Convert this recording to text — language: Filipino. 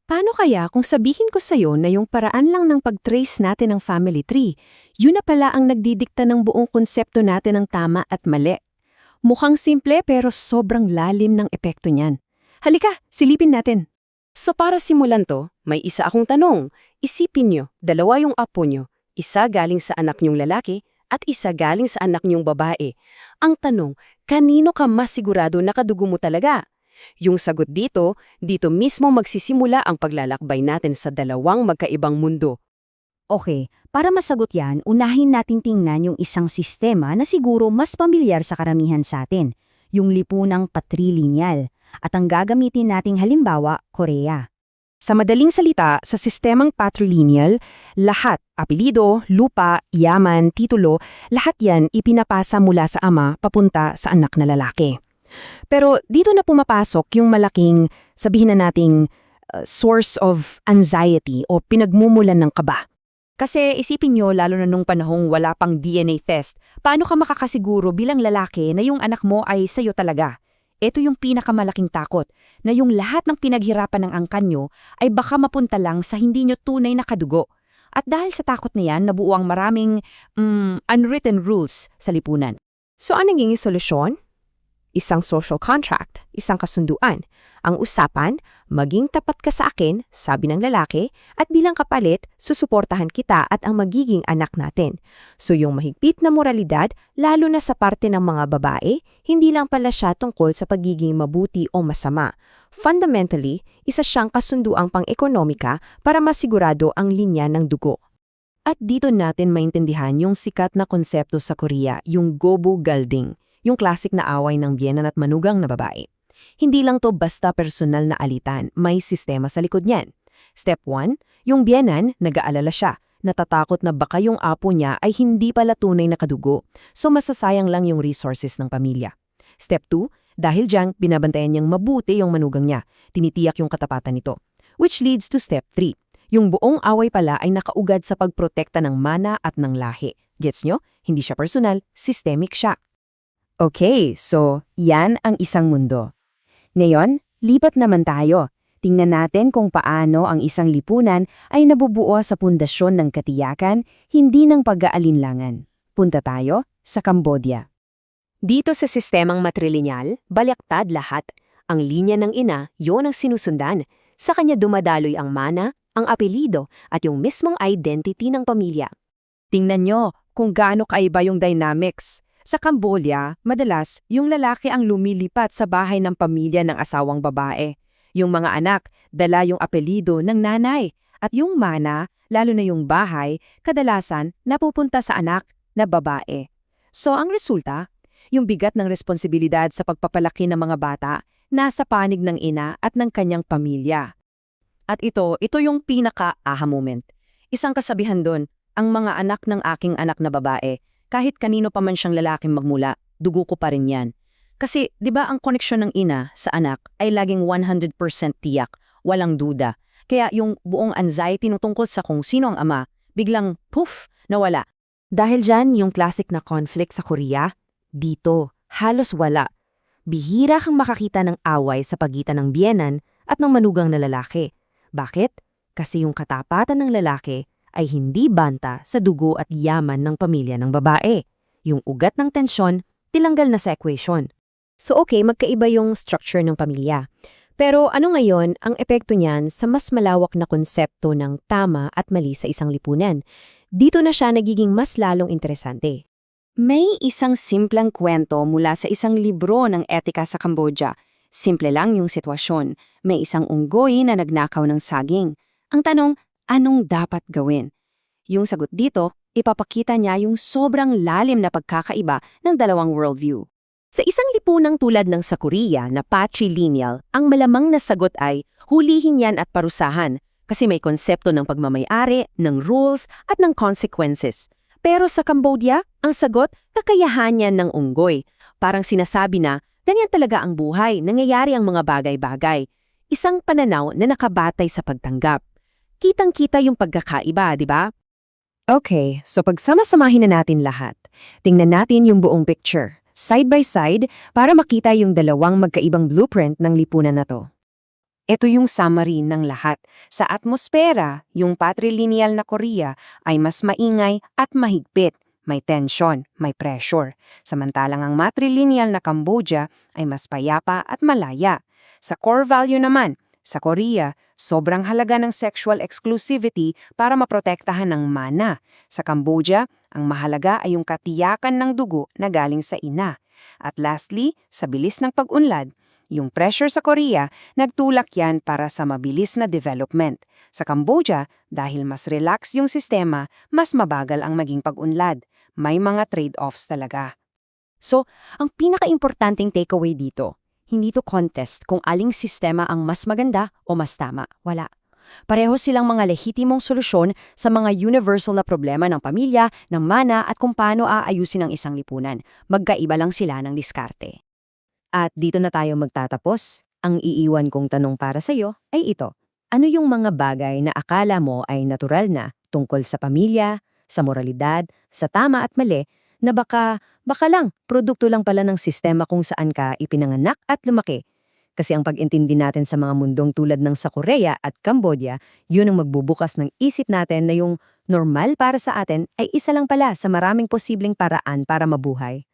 Paano kaya kung sabihin ko sa'yo na yung paraan lang ng pag-trace natin ng family tree, yun na pala ang nagdidikta ng buong konsepto natin ng tama at mali? Mukhang simple pero sobrang lalim ng epekto niyan. Halika, silipin natin. So para simulan to, may isa akong tanong. Isipin nyo, dalawa yung apo nyo. Isa galing sa anak nyong lalaki at isa galing sa anak nyong babae. Ang tanong, kanino ka mas sigurado na kadugo mo talaga? Yung sagot dito mismo magsisimula ang paglalakbay natin sa dalawang magkaibang mundo. Okay, para masagot yan, unahin natin tingnan yung isang sistema na siguro mas pamilyar sa karamihan sa atin, yung lipunang patrilineal. At ang gagamitin nating halimbawa, Korea. Sa madaling salita, sa sistemang patrilineal, lahat, apelido, lupa, yaman, titulo, lahat yan ipinapasa mula sa ama papunta sa anak na lalaki. Pero dito na pumapasok yung malaking, sabihin na nating, source of anxiety o pinagmumulan ng kaba. Kasi isipin nyo, lalo na nung panahong wala pang DNA test, paano ka makakasiguro bilang lalaki na yung anak mo ay sa'yo talaga? Ito yung pinakamalaking takot, na yung lahat ng pinaghirapan ng angkan nyo ay baka mapunta lang sa hindi nyo tunay na kadugo. At dahil sa takot na yan, nabuo ang maraming unwritten rules sa lipunan. So anong naging solusyon? Isang social contract, isang kasunduan. Ang usapan, maging tapat ka sa akin, sabi ng lalaki, at bilang kapalit, susuportahan kita at ang magiging anak natin. So yung mahigpit na moralidad, lalo na sa parte ng mga babae, hindi lang pala siya tungkol sa pagiging mabuti o masama. Fundamentally, isa siyang kasunduang pang-ekonomika para masigurado ang linya ng dugo. At dito natin maintindihan yung sikat na konsepto sa Korea, yung gobu galding, yung classic na away ng biyenan at manugang na babae. Hindi lang to basta personal na alitan, may sistema sa likod niyan. Step 1, yung biyenan, nag-aalala siya, natatakot na baka yung apo niya ay hindi pala tunay na kadugo, so masasayang lang yung resources ng pamilya. Step 2, dahil diyang binabantayan niyang mabuti yung manugang niya, tinitiyak yung katapatan nito. Which leads to step 3, yung buong away pala ay nakaugad sa pagprotekta ng mana at ng lahi. Gets nyo? Hindi siya personal, systemic siya. Okay, so yan ang isang mundo. Ngayon, lipat naman tayo. Tingnan natin kung paano ang isang lipunan ay nabubuo sa pundasyon ng katiyakan, hindi ng pag-aalinlangan. Punta tayo sa Cambodia. Dito sa sistemang matrilineal, baliktad lahat. Ang linya ng ina, yon ang sinusundan. Sa kanya dumadaloy ang mana, ang apelido, at yung mismong identity ng pamilya. Tingnan nyo kung gaano kaiba yung dynamics. Sa Cambodia, madalas, yung lalaki ang lumilipat sa bahay ng pamilya ng asawang babae. Yung mga anak, dala yung apelido ng nanay. At yung mana, lalo na yung bahay, kadalasan napupunta sa anak na babae. So ang resulta, yung bigat ng responsibilidad sa pagpapalaki ng mga bata, nasa panig ng ina at ng kanyang pamilya. At ito yung pinaka-aha moment. Isang kasabihan doon, ang mga anak ng aking anak na babae, kahit kanino pa man siyang lalaking magmula, dugo ko pa rin yan. Kasi, di ba ang koneksyon ng ina sa anak ay laging 100% tiyak, walang duda. Kaya yung buong anxiety nung tungkol sa kung sino ang ama, biglang, poof, nawala. Dahil dyan yung classic na conflict sa Korea, dito, halos wala. Bihira kang makakita ng away sa pagitan ng biyenan at ng manugang na lalaki. Bakit? Kasi yung katapatan ng lalaki ay hindi banta sa dugo at yaman ng pamilya ng babae. Yung ugat ng tensyon, tilanggal na sa equation. So okay, magkaiba yung structure ng pamilya. Pero ano ngayon ang epekto niyan sa mas malawak na konsepto ng tama at mali sa isang lipunan? Dito na siya nagiging mas lalong interesante. May isang simpleng kwento mula sa isang libro ng etika sa Cambodia. Simple lang yung sitwasyon. May isang unggoy na nagnakaw ng saging. Ang tanong, anong dapat gawin? Yung sagot dito, ipapakita niya yung sobrang lalim na pagkakaiba ng dalawang worldview. Sa isang lipunang tulad ng sa Korea na patrilineal, ang malamang na sagot ay hulihin yan at parusahan kasi may konsepto ng pagmamay-ari, ng rules at ng consequences. Pero sa Cambodia, ang sagot, kakayahan yan ng unggoy. Parang sinasabi na, ganyan talaga ang buhay, nangyayari ang mga bagay-bagay. Isang pananaw na nakabatay sa pagtanggap. Kitang-kita yung pagkakaiba, di ba? Okay, so pagsama-samahin na natin lahat. Tingnan natin yung buong picture, side by side, para makita yung dalawang magkaibang blueprint ng lipunan na to. Ito yung summary ng lahat. Sa atmosfera, yung patrilineal na Korea ay mas maingay at mahigpit. May tension, may pressure. Samantalang ang matrilineal na Cambodia ay mas payapa at malaya. Sa core value naman, sa Korea, sobrang halaga ng sexual exclusivity para maprotektahan ng mana. Sa Cambodia, ang mahalaga ay yung katiyakan ng dugo na galing sa ina. At lastly, sa bilis ng pag-unlad, yung pressure sa Korea, nagtulak yan para sa mabilis na development. Sa Cambodia, dahil mas relax yung sistema, mas mabagal ang maging pag-unlad. May mga trade-offs talaga. So, ang pinaka-importanting takeaway dito, hindi to contest kung aling sistema ang mas maganda o mas tama. Wala. Pareho silang mga lehitimong solusyon sa mga universal na problema ng pamilya, ng mana at kung paano aayusin ang isang lipunan. Magkaiba lang sila ng diskarte. At dito na tayo magtatapos. Ang iiwan kong tanong para sa'yo ay ito. Ano yung mga bagay na akala mo ay natural na tungkol sa pamilya, sa moralidad, sa tama at mali, na baka lang, produkto lang pala ng sistema kung saan ka ipinanganak at lumaki? Kasi ang pag-intindi natin sa mga mundong tulad ng sa Korea at Cambodia, yun ang magbubukas ng isip natin na yung normal para sa atin ay isa lang pala sa maraming posibleng paraan para mabuhay.